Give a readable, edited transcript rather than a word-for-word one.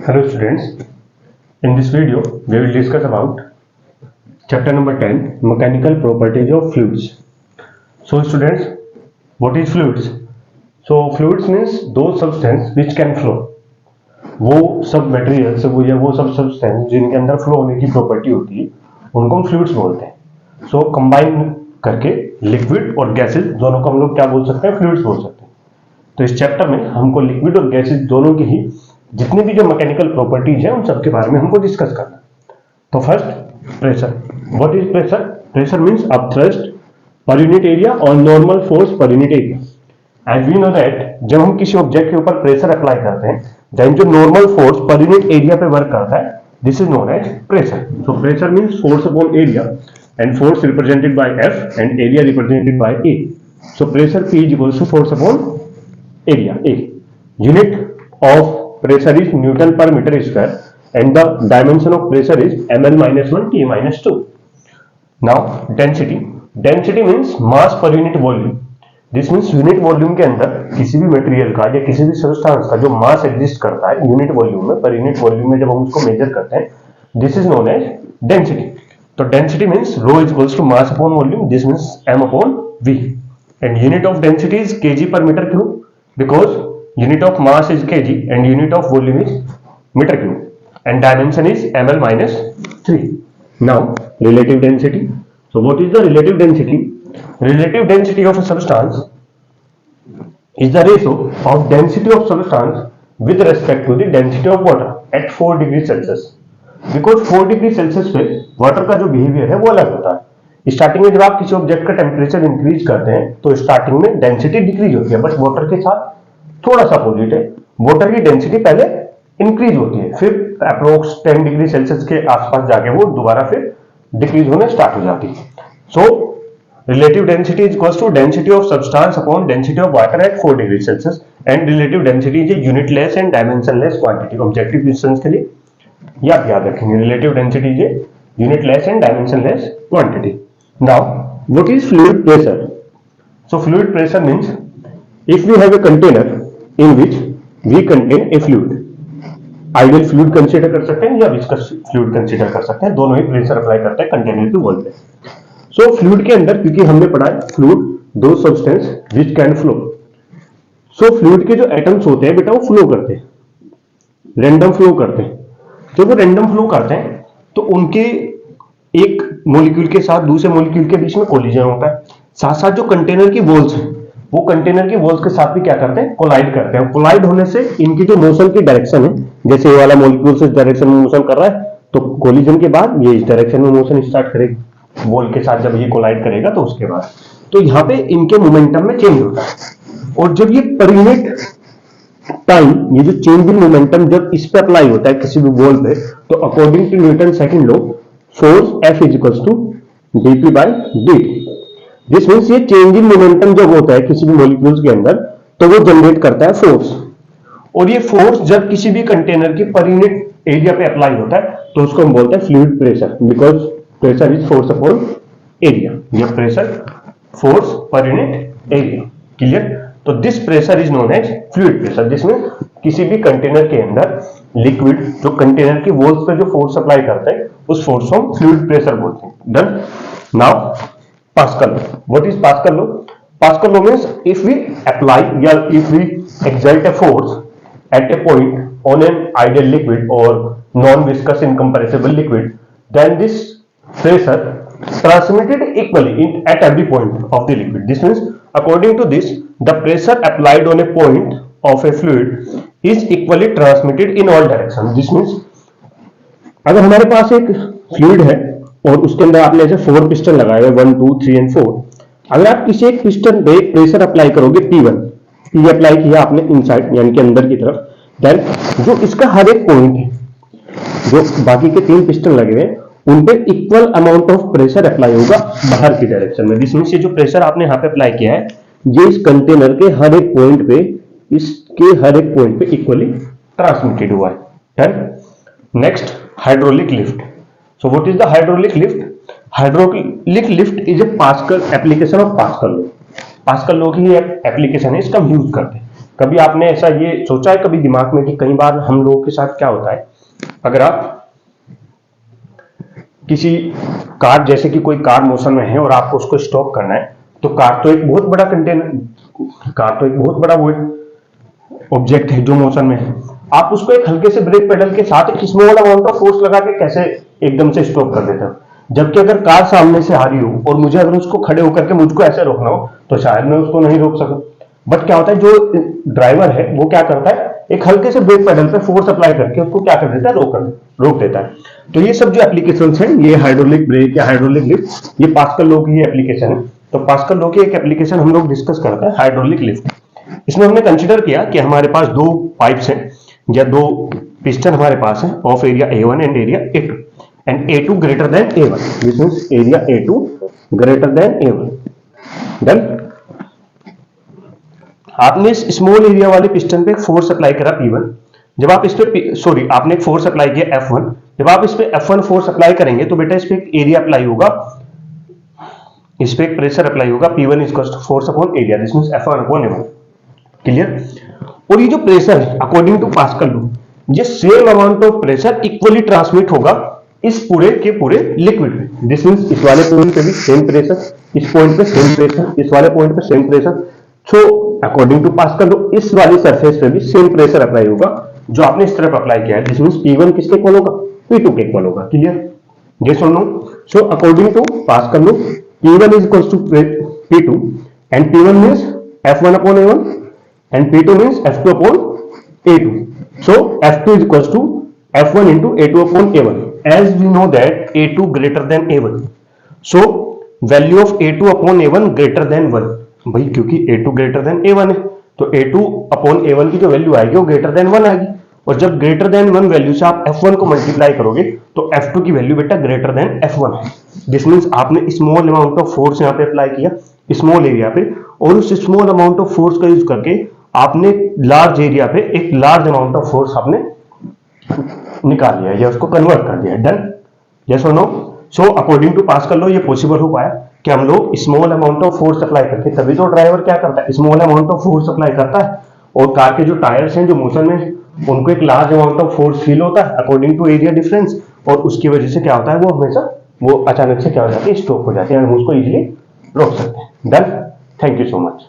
Hello students, in this video we will discuss about chapter number 10 mechanical properties of fluids. So students, what is fluids? So fluids means those substance which can flow. वो सब materials वो सब substance जिनके अंदर flow होने की property होती है उनको हम फ्लूइड्स बोलते हैं. सो कंबाइन करके लिक्विड और गैसेस दोनों को हम लोग क्या बोल सकते हैं, फ्लूइड्स बोल सकते हैं. तो इस चैप्टर में हमको लिक्विड और गैसेस दोनों की ही जितनी भी जो मैकेनिकल प्रॉपर्टीज है उन सब के बारे में हमको डिस्कस करना. तो first, pressure. What is pressure? Pressure means upthrust per unit area और नॉर्मल फोर्स पर unit area. And we know that जब हम किसी ऑब्जेक्ट के ऊपर प्रेशर अप्लाई करते हैं देन जो नॉर्मल फोर्स पर यूनिट एरिया पे वर्क करता है this is known as pressure. So pressure means force upon area and force represented by F and area represented by A. So pressure P is equal to force upon area A. Unit of pressure is Newton per meter square and the dimension of pressure is ml-1 T-2. Now density. Density means mass per unit volume. This means unit volume के अंदर किसी भी material का या किसी भी substance का जो मास एग्जिस्ट करता है यूनिट वॉल्यूम में, पर यूनिट वॉल्यूम में जब हम उसको मेजर करते हैं this is known as density. तो density means rho is equals to mass upon volume, this means m upon v. And unit of density is kg per meter cube because unit of mass is kg and unit of volume is meter cube and dimension is ml-3. Now relative density. So what is the relative density? Relative density of a substance is the ratio of density of substance with respect to the density of water at 4 degree Celsius. Because 4 degree Celsius पे water का जो behaviour है वो अलग होता है. Starting में जब आप किसी ऑब्जेक्ट का टेम्परेचर इंक्रीज करते हैं तो स्टार्टिंग में डेंसिटी डिक्रीज होती है, बट वाटर के साथ थोड़ा सा अपोजिट है. वाटर की डेंसिटी पहले इंक्रीज होती है, फिर अप्रोक्स 10 डिग्री सेल्सियस के आसपास जाके वो दोबारा फिर डिक्रीज होने स्टार्ट हो जाती है. So relative density is equals to density of substance upon density of water at 4 degree Celsius and relative density is unitless and dimensionless quantity. Objective questions के लिए याद रखेंगे, relative density is unitless and dimensionless quantity. Now what is fluid pressure? So fluid pressure means if we have a container in which we contain a fluid, ideal fluid consider कर सकते हैं या viscous fluid consider कर सकते हैं, दोनों ही pressure apply करते हैं कंटेनर के वॉल पे. सो फ्लूइड के अंदर क्योंकि हमने पढ़ा है फ्लूइड दो substance which can flow. So fluid के जो एटम्स होते हैं बेटा वो फ्लो करते हैं, रैंडम फ्लो करते हैं. जब वो रैंडम फ्लो करते हैं तो उनके एक मॉलिक्यूल के साथ दूसरे मॉलिक्यूल के बीच में कोलिजन होता है. साथ साथ जो कंटेनर की वॉल्स है वो कंटेनर की वॉल्स के साथ भी क्या करते हैं, कोलाइड करते हैं. कोलाइड होने से इनकी जो मोशन की डायरेक्शन है, जैसे ये वाला मॉलिक्यूल इस डायरेक्शन में मोशन कर रहा है तो कोलिजन के बाद ये इस डायरेक्शन में मोशन स्टार्ट करेगी. वॉल के साथ जब ये कोलाइड करेगा तो उसके बाद तो यहाँ पे इनके मोमेंटम में चेंज होता है. और जब ये पर यूनिट टाइम ये जो चेंज इन मोमेंटम जब इस पे अप्लाई होता है किसी भी वॉल पे तो according to Newton second law force F is equals to dp by dt. This means ये चेंज इन मोमेंटम जब होता है किसी भी मॉलिक्यूल्स के अंदर तो वो जनरेट करता है फोर्स. और ये फोर्स जब किसी भी कंटेनर की पर यूनिट एरिया पे अप्लाई होता है तो उसको हम बोलते हैं fluid pressure, because pressure is force upon area. ये प्रेशर फोर्स पर यूनिट एरिया. क्लियर? तो this pressure is known as fluid pressure. This means किसी भी कंटेनर के अंदर लिक्विड जो कंटेनर की वॉल्स पे जो फोर्स अप्लाई करता है उस फोर्स को हम फ्लूइड प्रेशर बोलते हैं. Done? Now Pascal law. What is Pascal law? Pascal law means if we apply or if we exert a force at a point on an ideal liquid or non-viscous incompressible liquid, then this pressure transmitted equally at every point of the liquid. This means according to this, the pressure applied on a point of a fluid is equally transmitted in all directions. This means अगर हमारे पास एक fluid है और उसके अंदर आपने ऐसे 4 piston लगाए हुए 1 2 3 एंड 4. अगर आप किसी एक पिस्टन पे प्रेशर अप्लाई करोगे P1 अप्लाई किया आपने इनसाइड यानी कि अंदर की तरफ, देन जो इसका हर एक पॉइंट है जो बाकी के 3 पिस्टन लगे हुए उन पे equal amount of pressure apply होगा बाहर की डायरेक्शन में. दिस मींस ये जो प्रेशर आपने यहाँ पे अप्लाई किया है ये इस कंटेनर के हर एक पॉइंट पे इसके हर एक पॉइंट पे इक्वली ट्रांसमिटेड हुआ है. Next, hydraulic lift. So what is the hydraulic lift? Hydraulic lift is a Pascal application of Pascal law. Pascal law की एप्लीकेशन है, इसका हम यूज करते हैं. कभी आपने ऐसा ये सोचा है कभी दिमाग में कि कई बार हम लोगों के साथ क्या होता है, अगर आप किसी कार, जैसे कि कोई कार मोशन में है और आपको उसको स्टॉप करना है, तो कार तो एक बहुत बड़ा कंटेनर, कार तो एक बहुत बड़ा वो ऑब्जेक्ट है जो मोशन में है, आप उसको एक हल्के से ब्रेक पेडल के साथ एक स्मॉल अमाउंट ऑफ फोर्स लगा के कैसे एकदम से स्टॉप कर देते हो। जबकि अगर कार सामने से आ रही हो और मुझे अगर उसको खड़े होकर के मुझको ऐसे रोकना हो तो शायद मैं उसको नहीं रोक सकूं, बट क्या होता है जो ड्राइवर है वो क्या करता है, एक हल्के से ब्रेक पेडल पे फोर्स अप्लाई करके उसको क्या कर देता है, रोक देता है। तो ये सब जो एप्लीकेशन है, ये हाइड्रोलिक ब्रेक या हाइड्रोलिक लिफ्ट, ये पास्कल लॉ की एप्लीकेशन है। तो पास्कल लॉ की एक एप्लीकेशन हम लोग डिस्कस करते हैं, हाइड्रोलिक लिफ्ट। इसमें हमने कंसिडर किया कि हमारे पास दो पाइप्स हैं या दो पिस्टन हमारे पास है of area A1 and area A2 and A2 greater than A1, this means area A2 greater than A1। Done. आपने इस स्मॉल एरिया वाले पिस्टन पे फोर्स अप्लाई करा P1, जब आप इस पे सॉरी आपने एक फोर्स अप्लाई किया F1, जब आप इस पे F1 फोर्स अप्लाई करेंगे तो बेटा इस पे एक एरिया अप्लाई होगा, इस पे एक प्रेशर अप्लाई होगा P1 equals to force upon area, this means F1 upon A1। Clear. और ये जो प्रेशर है अकॉर्डिंग टू पास्कल लॉ, ये same amount of pressure equally transmit होगा इस पूरे के पूरे लिक्विड में, दिस मींस इस वाले पॉइंट पे भी सेम प्रेशर, इस पॉइंट पे सेम प्रेशर, इस वाले पॉइंट पे same pressure. So according to Pascal law इस वाली सरफेस पे भी सेम प्रेशर अप्लाई होगा जो आपने इस तरफ अप्लाई किया है, दिस मींस P1 किसके इक्वल होगा, P2 के इक्वल होगा। क्लियर। यस और no. So according to Pascal law P1 is equals to P2 and P1 means F1 upon A1 and P2 means F2 upon A2. So F2 is equals to F1 into A2 upon A1. As we know that A2 greater than A1. So value of A2 upon A1 greater than 1. भाई क्योंकि A2 greater than A1 है तो A2 upon A1 की जो value आएगी वो greater than 1 आएगी, और जब ग्रेटर देन 1 वैल्यू से आप F1 को मल्टीप्लाई करोगे तो F2 की वैल्यू बेटा ग्रेटर देन F1 है। दिस मींस आपने स्मॉल अमाउंट ऑफ फोर्स यहाँ पे अप्लाई किया स्मॉल एरिया पे, और उस स्मॉल अमाउंट ऑफ फोर्स का यूज करके आपने लार्ज एरिया पे एक लार्ज अमाउंट ऑफ फोर्स आपने निकाल लिया या उसको कन्वर्ट कर दिया। डन। यस और no. So according to Pascal law ये पॉसिबल हो पाया कि हम लोग small amount of force apply करके, तभी तो ड्राइवर क्या करता है, small amount of force apply करता है, और कार के जो टायर्स हैं जो मोशन में उनको एक large amount of force feel होता है अकॉर्डिंग टू एरिया डिफरेंस, और उसकी वजह से क्या होता है वो हमेशा वो अचानक से क्या हो जाती है, स्टॉप हो जाती है, हम उसको इजीली रोक सकते हैं। Done. Thank you so much.